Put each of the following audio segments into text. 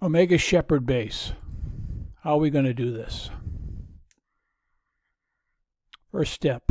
Omega Shepherd base. How are we going to do this? First step.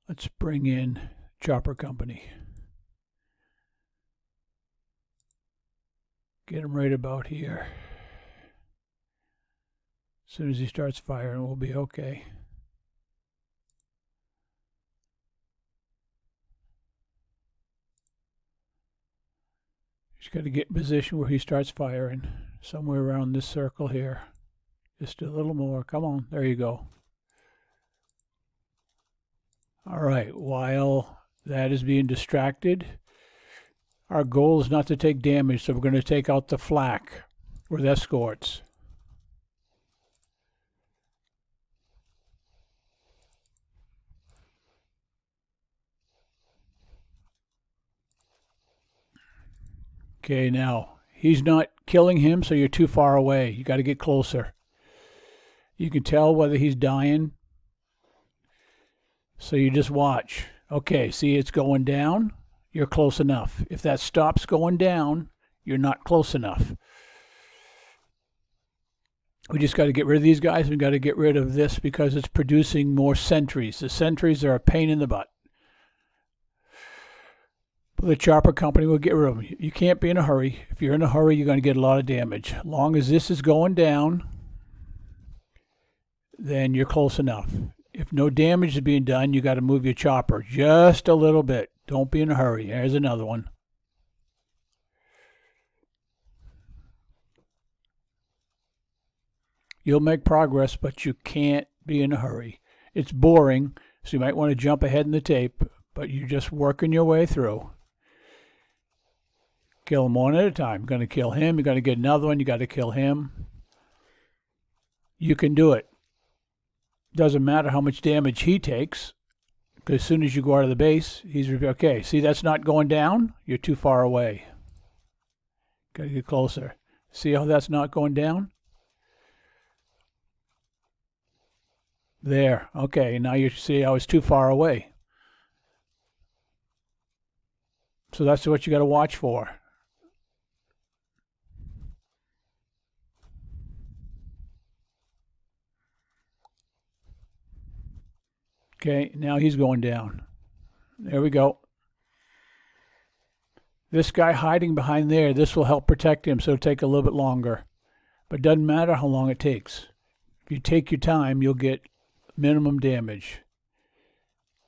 Let's bring in Chopper Company. Get him right about here. As soon as he starts firing, we'll be okay. He's got to get in position where he starts firing. Somewhere around this circle here. Just a little more. Come on. There you go. All right. While that is being distracted, our goal is not to take damage, so we're going to take out the flak with escorts. Okay, now, he's not killing him, so you're too far away. You got to get closer. You can tell whether he's dying. So you just watch. Okay, see it's going down. You're close enough. If that stops going down, you're not close enough. We just got to get rid of these guys. We got to get rid of this because it's producing more sentries. The sentries are a pain in the butt. The Chopper Company will get rid of them. You can't be in a hurry. If you're in a hurry, you're going to get a lot of damage. As long as this is going down, then you're close enough. If no damage is being done, you got to move your chopper just a little bit. Don't be in a hurry. There's another one. You'll make progress, but you can't be in a hurry. It's boring, so you might want to jump ahead in the tape, but you're just working your way through. Kill them one at a time. You're going to kill him. You're going to get another one. You got to kill him. You can do it. Doesn't matter how much damage he takes, because as soon as you go out of the base, he's okay. See, that's not going down. You're too far away. Got to get closer. See how that's not going down? There. Okay, now you see I was too far away. So that's what you got to watch for. Okay, now he's going down. There we go. This guy hiding behind there, this will help protect him, so it'll take a little bit longer. But it doesn't matter how long it takes. If you take your time, you'll get minimum damage.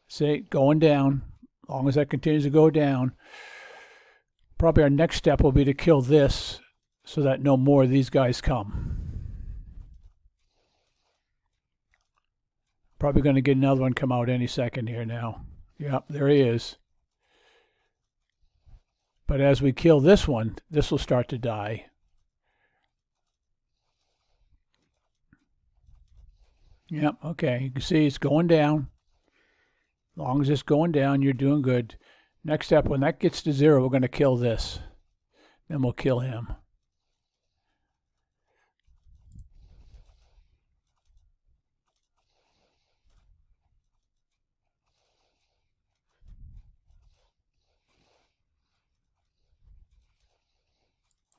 See, going down. As long as that continues to go down. Probably our next step will be to kill this so that no more of these guys come. Probably going to get another one come out any second here now. Yep, there he is. But as we kill this one, this will start to die. Yep, okay. You can see it's going down. As long as it's going down, you're doing good. Next step, when that gets to 0, we're going to kill this. Then we'll kill him.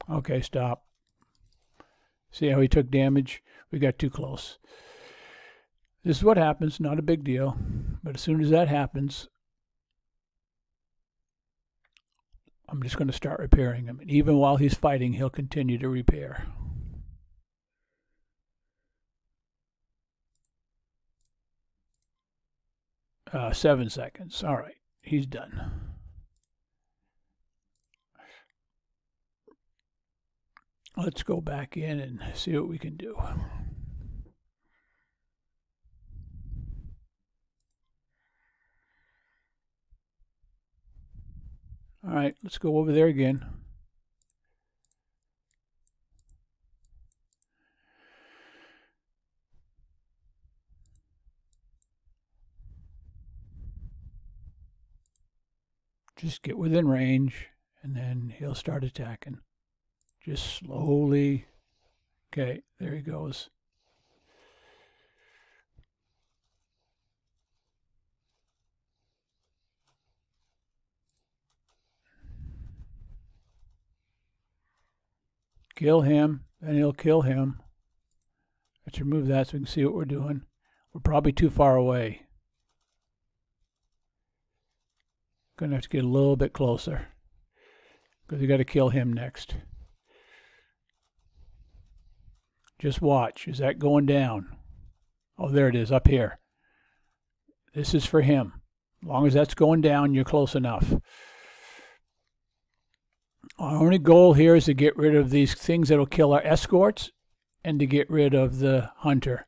Okay, stop. See how he took damage? We got too close. This is what happens, not a big deal. But as soon as that happens, I'm just going to start repairing him. And even while he's fighting, he'll continue to repair. Uh, 7 seconds. All right, he's done. Let's go back in and see what we can do. All right, let's go over there again. Just get within range, and then he'll start attacking. Just slowly. Okay, there he goes. Kill him, and he'll kill him. Let's remove that so we can see what we're doing. We're probably too far away. Gonna have to get a little bit closer because we got to kill him next. Just watch. Is that going down? Oh, there it is, up here. This is for him. As long as that's going down, you're close enough. Our only goal here is to get rid of these things that will kill our escorts and to get rid of the hunter.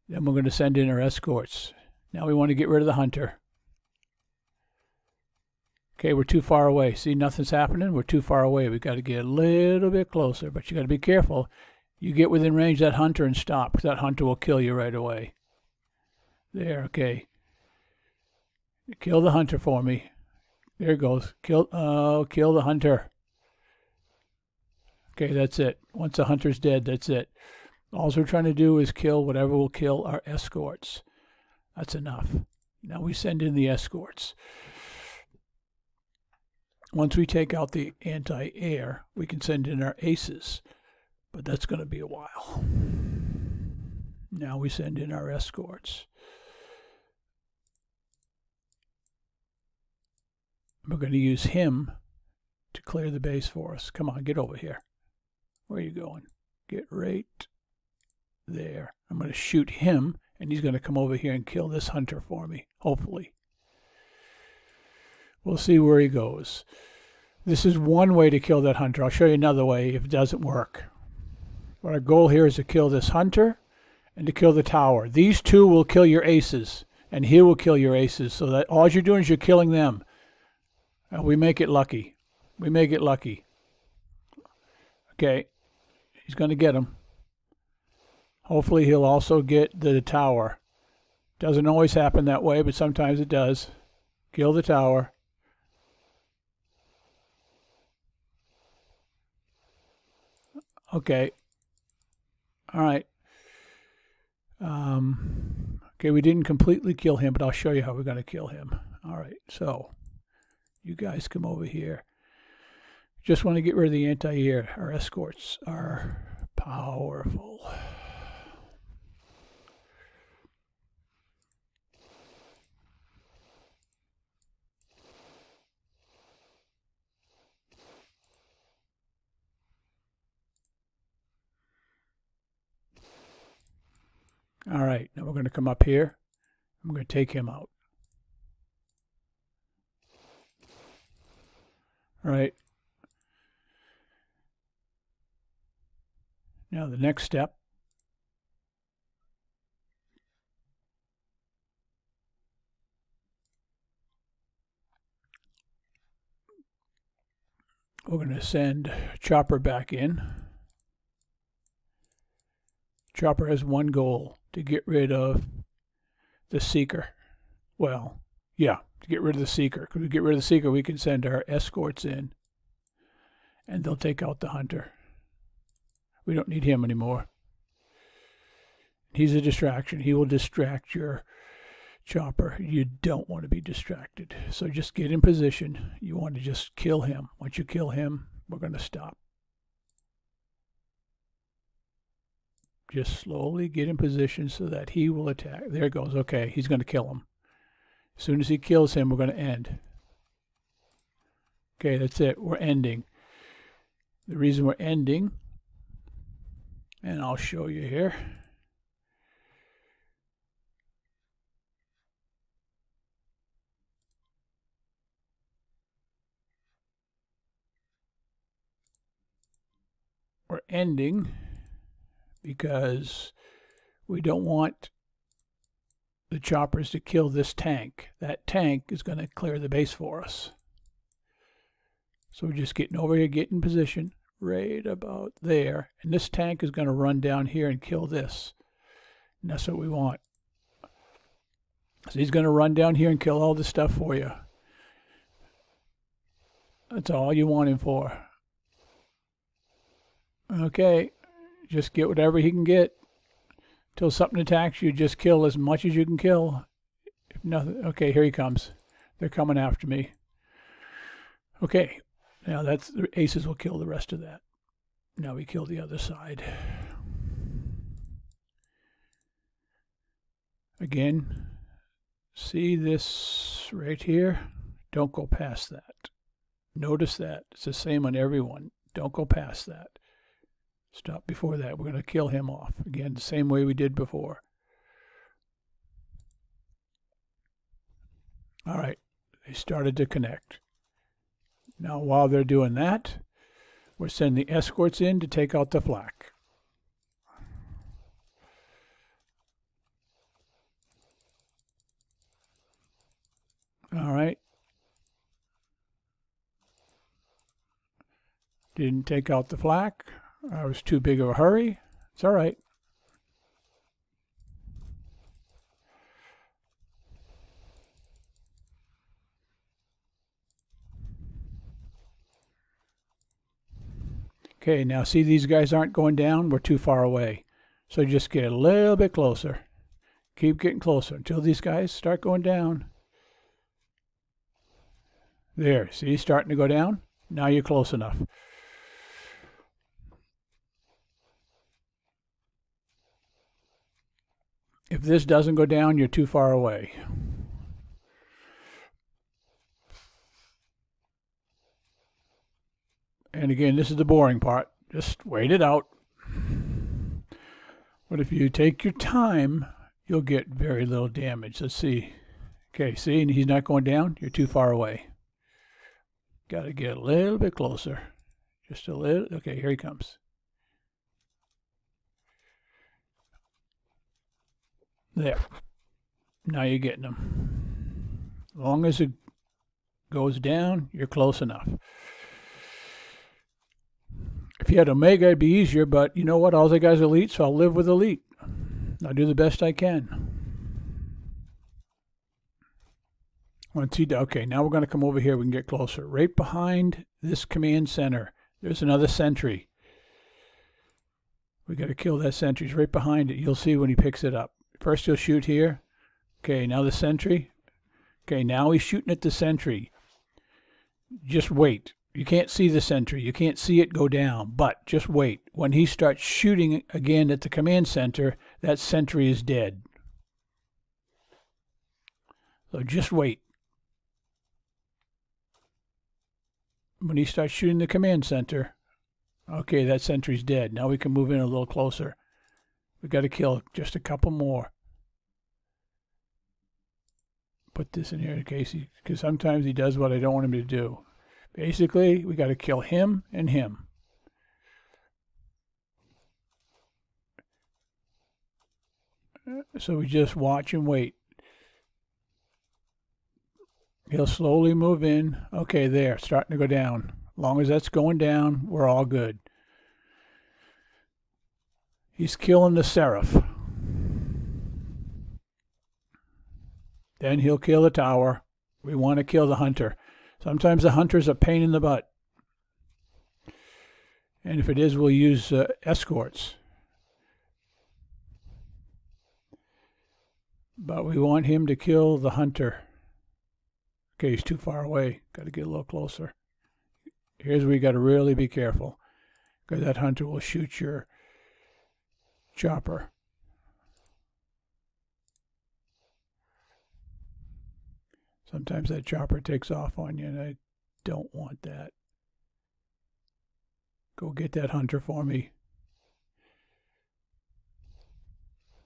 Then we're going to send in our escorts. Now we want to get rid of the hunter. Okay, we're too far away. See, nothing's happening. We're too far away. We've got to get a little bit closer, but you got to be careful. You get within range of that hunter and stop, because that hunter will kill you right away. There, okay. Kill the hunter for me. There it goes. Kill the hunter. Okay, that's it. Once the hunter's dead, that's it. All we're trying to do is kill whatever will kill our escorts. That's enough. Now we send in the escorts. Once we take out the anti-air, we can send in our aces. But that's going to be a while. Now we send in our escorts. We're going to use him to clear the base for us. Come on, get over here. Where are you going? Get right there. I'm going to shoot him, and he's going to come over here and kill this hunter for me, hopefully. We'll see where he goes. This is one way to kill that hunter. I'll show you another way if it doesn't work. But our goal here is to kill this hunter and to kill the tower. These two will kill your aces, and he will kill your aces, so that all you're doing is you're killing them. And we make it lucky. We make it lucky. Okay, he's going to get him. Hopefully he'll also get the tower. Doesn't always happen that way, but sometimes it does. Kill the tower. Okay. All right. Okay, we didn't completely kill him, but I'll show you how we're going to kill him. All right, so you guys come over here. Just want to get rid of the anti-air. Our escorts are powerful. All right, now we're going to come up here. I'm going to take him out. All right. Now the next step. We're going to send Chopper back in. Chopper has one goal, to get rid of the Seeker. Well, yeah, to get rid of the Seeker. If we get rid of the Seeker, we can send our escorts in, and they'll take out the hunter. We don't need him anymore. He's a distraction. He will distract your Chopper. You don't want to be distracted. So just get in position. You want to just kill him. Once you kill him, we're going to stop. Just slowly get in position so that he will attack. There it goes. Okay, he's going to kill him. As soon as he kills him, we're going to end. Okay, that's it. We're ending. The reason we're ending, and I'll show you here. We're ending because we don't want the choppers to kill this tank. That tank is going to clear the base for us. So we're just getting over here, getting in position right about there. And this tank is going to run down here and kill this. And that's what we want. So he's going to run down here and kill all this stuff for you. That's all you want him for. Okay. Just get whatever he can get. Till something attacks you, just kill as much as you can kill. If nothing, okay, here he comes. They're coming after me. Okay, now that's the aces will kill the rest of that. Now we kill the other side. Again, see this right here? Don't go past that. Notice that. It's the same on everyone. Don't go past that. Stop before that. We're going to kill him off. Again, the same way we did before. All right. They started to connect. Now, while they're doing that, we're sending the escorts in to take out the flak. All right. Didn't take out the flak. I was too big of a hurry. It's all right. Okay, now see these guys aren't going down. We're too far away. So just get a little bit closer. Keep getting closer until these guys start going down. There, see, starting to go down. Now you're close enough. If this doesn't go down, you're too far away. And again, this is the boring part. Just wait it out. But if you take your time, you'll get very little damage. Let's see. Okay, see, he's not going down. You're too far away. Got to get a little bit closer. Just a little. Okay, here he comes. There. Now you're getting him. As long as it goes down, you're close enough. If you had Omega, it'd be easier, but you know what? All the guys are elite, so I'll live with elite. I'll do the best I can. Once he, okay, now we're going to come over here. We can get closer. Right behind this command center, there's another sentry. We got to kill that sentry. It's right behind it. You'll see when he picks it up. First he'll shoot here. Okay, now the sentry. Okay, now he's shooting at the sentry. Just wait. You can't see the sentry. You can't see it go down, but just wait. When he starts shooting again at the command center, that sentry is dead. So just wait. When he starts shooting the command center, okay, that sentry's dead. Now we can move in a little closer. We got to kill just a couple more. Put this in here in case because sometimes he does what I don't want him to do. Basically, we got to kill him and him. So we just watch and wait. He'll slowly move in. Okay, there, starting to go down. As long as that's going down, we're all good. He's killing the Seraph. Then he'll kill the tower. We want to kill the hunter. Sometimes the hunter's a pain in the butt. And if it is, we'll use escorts. But we want him to kill the hunter. Okay, he's too far away. Got to get a little closer. Here's where you got to really be careful, because that hunter will shoot your chopper. Sometimes that chopper takes off on you, and I don't want that. Go get that hunter for me.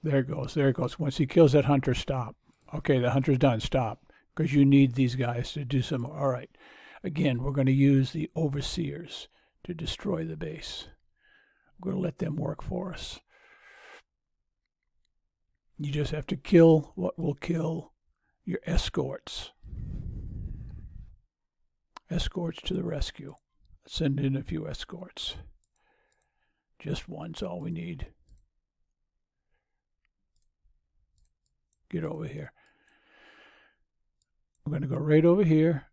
There it goes. There it goes. Once he kills that hunter, stop. Okay, the hunter's done. Stop. Because you need these guys to do some. All right. Again, we're going to use the overseers to destroy the base. We're going to let them work for us. You just have to kill what will kill your escorts. Escorts to the rescue. Let's send in a few escorts. Just one's all we need. Get over here. We're going to go right over here.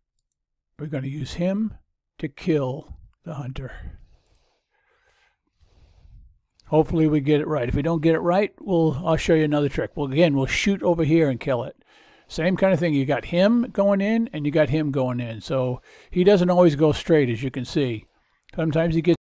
We're going to use him to kill the hunter. Hopefully we get it right. If we don't get it right, I'll show you another trick. Well, again, we'll shoot over here and kill it. Same kind of thing. You got him going in and you got him going in. So he doesn't always go straight, as you can see. Sometimes he gets